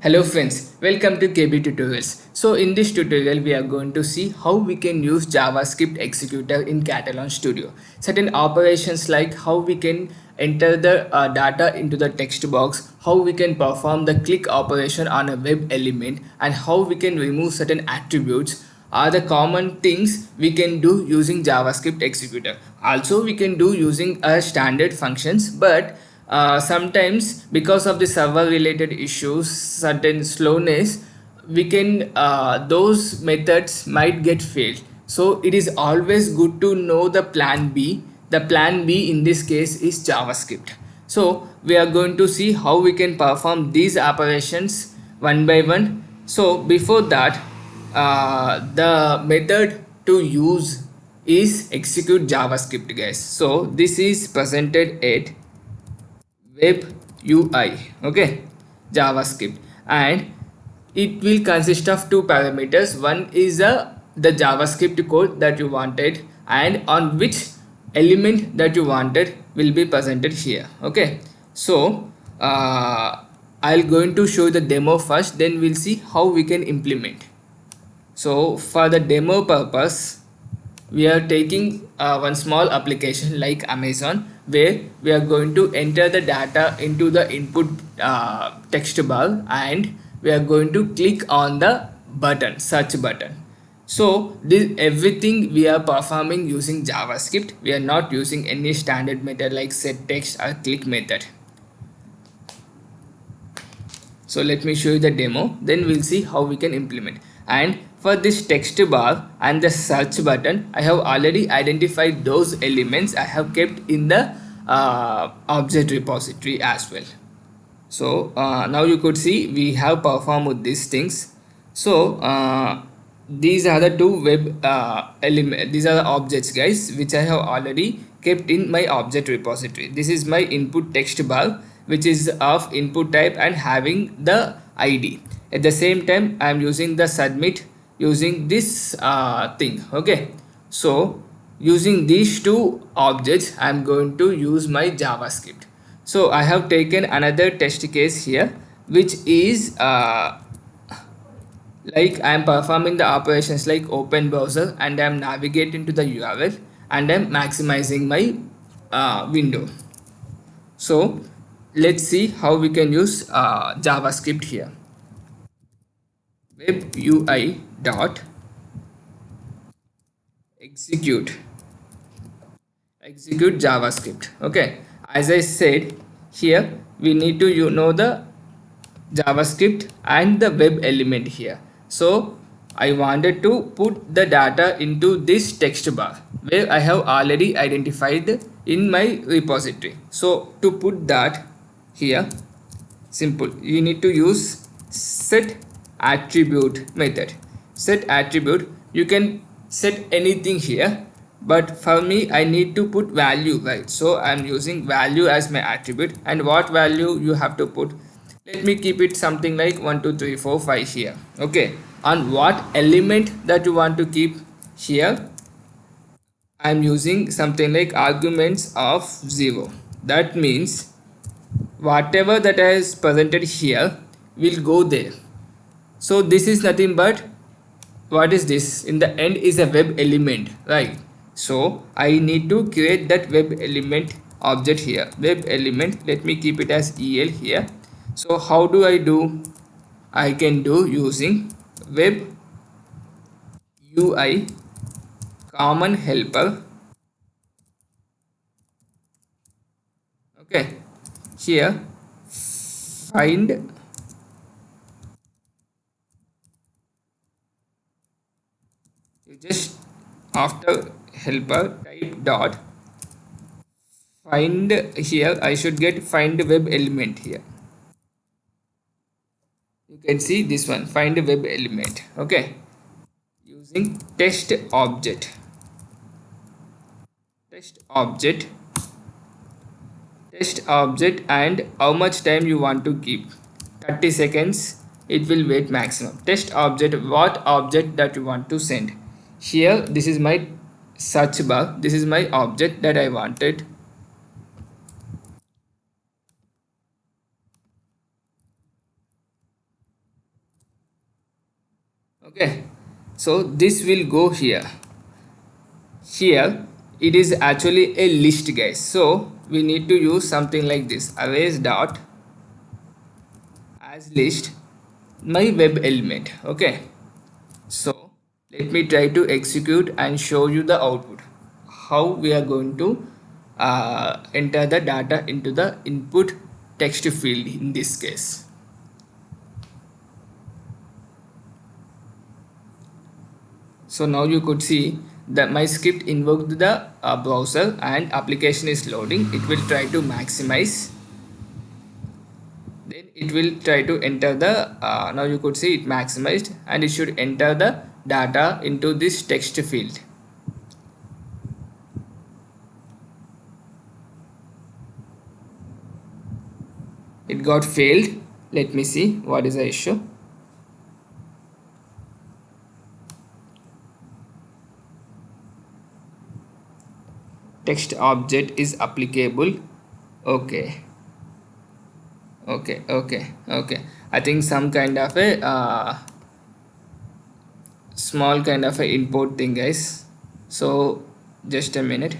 Hello friends, welcome to KB Tutorials. So in this tutorial we are going to see how we can use JavaScript executor in Katalon Studio. Certain operations like how we can enter the data into the text box, how we can perform the click operation on a web element, and how we can remove certain attributes are the common things we can do using JavaScript executor. Also we can do using standard functions, but sometimes because of the server related issues, certain slowness, we can those methods might get failed. So it is always good to know the plan B. The plan B in this case is JavaScript. So we are going to see how we can perform these operations one by one. So before that, the method to use is execute JavaScript, guys. So this is presented at WebUI, okay, JavaScript, and it will consist of two parameters. One is the JavaScript code that you wanted, and on which element that you wanted will be presented here. Okay, so I'll going to show the demo first, then we'll see how we can implement. So for the demo purpose, we are taking one small application like Amazon, where we are going to enter the data into the input text bar, and we are going to click on the button, search button. So this everything we are performing using JavaScript. We are not using any standard method like set text or click method. So let me show you the demo, then we'll see how we can implement. And for this text bar and the search button, I have already identified those elements I have kept in the object repository as well. So now you could see we have performed these things. So these are the two web element, these are the objects, guys, which I have already kept in my object repository. This is my input text bar, which is of input type and having the ID. At the same time, I am using the submit using this thing. Okay, so using these two objects, I am going to use my JavaScript. So I have taken another test case here, which is like I am performing the operations like open browser, and I am navigating to the URL, and I am maximizing my window. So let's see how we can use JavaScript here. WebUI.execute JavaScript. Okay, as I said, here we need to know the JavaScript and the web element here. So I wanted to put the data into this text bar where I have already identified in my repository. So to put that here, simple, you need to use setAttribute method. SetAttribute, you can set anything here, but for me I need to put value, right? So I'm using value as my attribute, and what value you have to put, let me keep it something like 1 2 3 4 5 here. Okay, on what element that you want to keep here, I'm using something like arguments of 0. That means whatever that is presented here will go there. So this is nothing but, what is this? In the end is a web element, right? So I need to create that web element object here. Web element, let me keep it as el here. So how do I do? I can do using web UI common helper. Okay, here find, you just after helper type dot find, here I should get find web element here. You can see this one, find a web element. Okay, using test object and how much time you want to keep, 30 seconds it will wait maximum. Test object, what object that you want to send. Here this is my search bar, this is my object that I wanted. Okay, so this will go here. Here it is actually a list, guys, so we need to use something like this: arrays dot as list my web element. Okay, so let me try to execute and show you the output, how we are going to enter the data into the input text field in this case. So now you could see that my script invoked the browser and application is loading. It will try to maximize, then it will try to enter the now you could see it maximized, and it should enter the data into this text field. It got failed. Let me see what is the issue. Text object is applicable. Okay, okay, I think some kind of a small kind of a import thing, guys. So just a minute.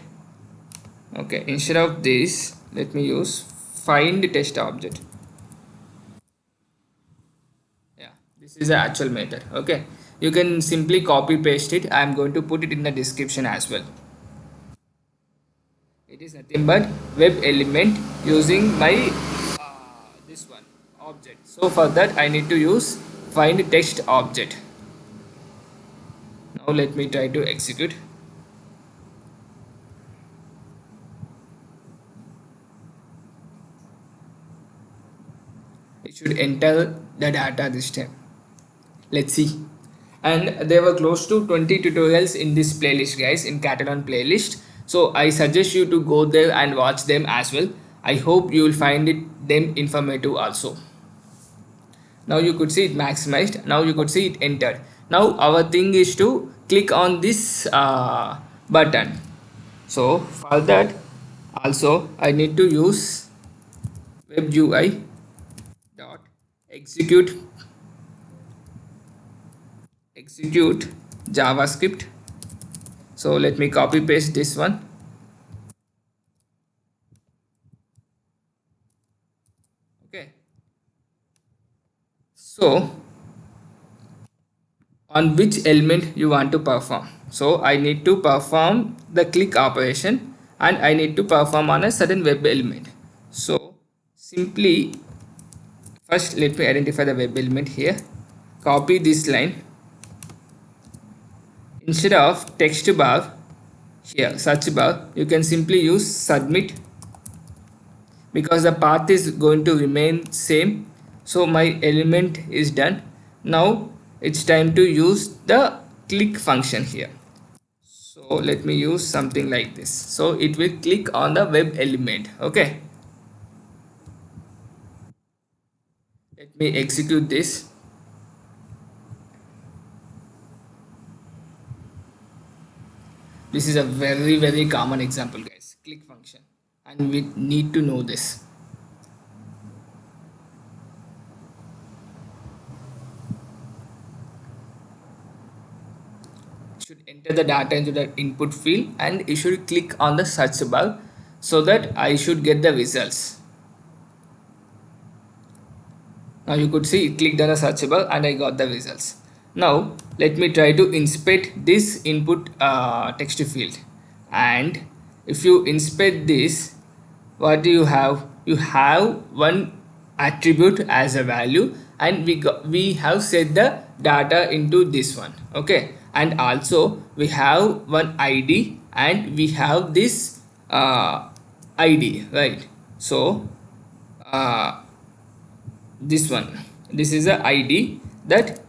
Okay, instead of this, let me use find test object. Yeah, this is the actual method. Okay, you can simply copy paste it. I am going to put it in the description as well. It is nothing but web element using my this one object. So for that I need to use find text object. Now let me try to execute. It should enter the data this time. Let's see. And there were close to 20 tutorials in this playlist, guys, in Katalon playlist. So I suggest you to go there and watch them as well. I hope you will find them informative also. Now you could see it maximized. Now you could see it entered. Now our thing is to click on this button. So for that also I need to use WebUI.execute execute JavaScript. So let me copy paste this one. Okay, so on which element you want to perform. So I need to perform the click operation and I need to perform on a certain web element. So simply first let me identify the web element here. Copy this line. Instead of text bar here, search bar, you can simply use submit, because the path is going to remain same. So my element is done. Now it's time to use the click function here. So let me use something like this. So it will click on the web element. Okay, let me execute this. This is a very common example, guys, click function, and we need to know this. Should enter the data into the input field and you should click on the search bar so that I should get the results. Now you could see it clicked on the search bar and I got the results. Now let me try to inspect this input text field, and if you inspect this, what do you have? You have one attribute as a value, and we have set the data into this one. Okay, and also we have one ID and we have this ID, right? So this is a ID that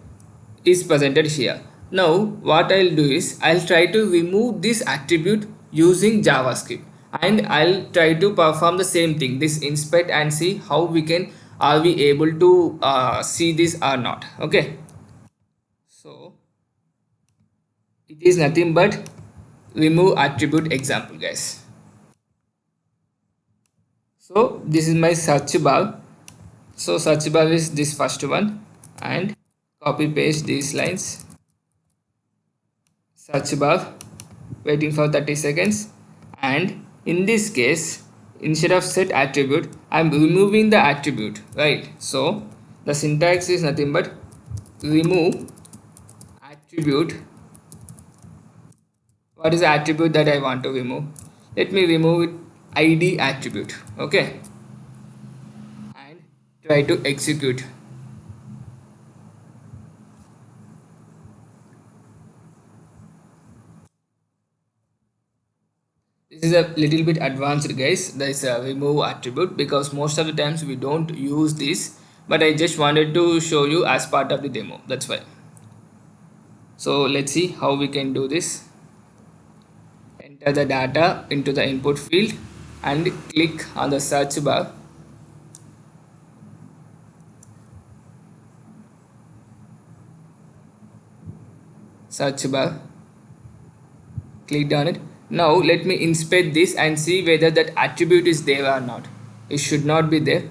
is presented here. Now what I'll do is I'll try to remove this attribute using JavaScript, and I'll try to perform the same thing, this inspect, and see how we can, are we able to see this or not. Okay, so it is nothing but remove attribute example, guys. So this is my search bar. So search bar is this first one, and copy paste these lines, search bar, waiting for 30 seconds, and in this case instead of set attribute I'm removing the attribute, right? So the syntax is nothing but remove attribute. What is the attribute that I want to remove? Let me remove it, id attribute. Okay, and try to execute. This is a little bit advanced, guys. There is a remove attribute because most of the times we don't use this, but I just wanted to show you as part of the demo, that's why. So let's see how we can do this. Enter the data into the input field and click on the search bar. Search bar, click on it. Now let me inspect this and see whether that attribute is there or not. It should not be there.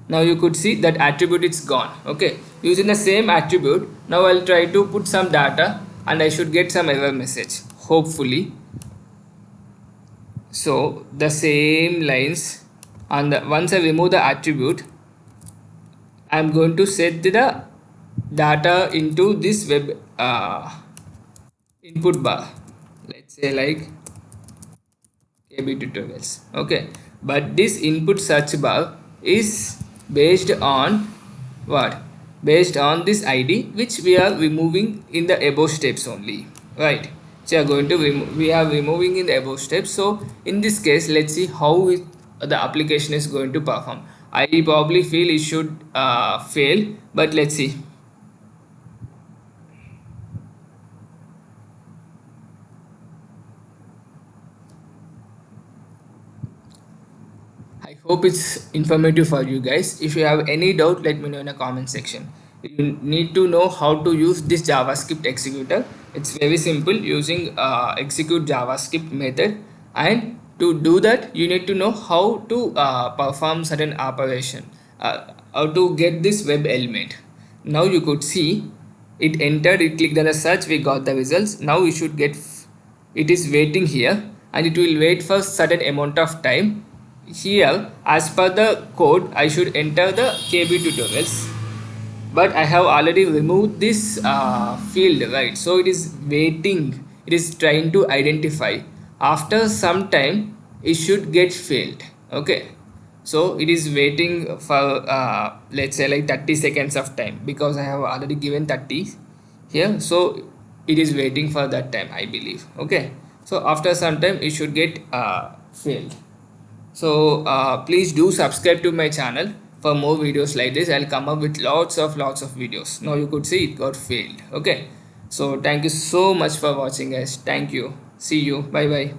Now you could see that attribute is gone. Okay, using the same attribute, now I'll try to put some data and I should get some error message, hopefully. So the same lines, and once I remove the attribute, I'm going to set the data into this web input bar, let's say like KB tutorials. Okay, but this input search bar is based on what? Based on this id which we are removing in the above steps only, right? So we are going to we are removing in the above steps. So in this case, let's see how the application is going to perform. I probably feel it should fail, but let's see. I hope it's informative for you guys. If you have any doubt, let me know in the comment section. You need to know how to use this JavaScript executor. It's very simple, using execute JavaScript method, and to do that you need to know how to perform certain operation, how to get this web element. Now you could see it entered, it clicked on the search, we got the results. Now we should get, it is waiting here and it will wait for certain amount of time. Here as per the code I should enter the KB tutorials, but I have already removed this field, right? So it is waiting, it is trying to identify. After some time it should get failed. Okay, so it is waiting for let's say like 30 seconds of time, because I have already given 30 here, so it is waiting for that time, I believe. Okay, so after some time it should get failed. So please do subscribe to my channel for more videos like this. I'll come up with lots of videos. Now you could see it got failed. Okay, so thank you so much for watching, guys. Thank you, see you, bye bye.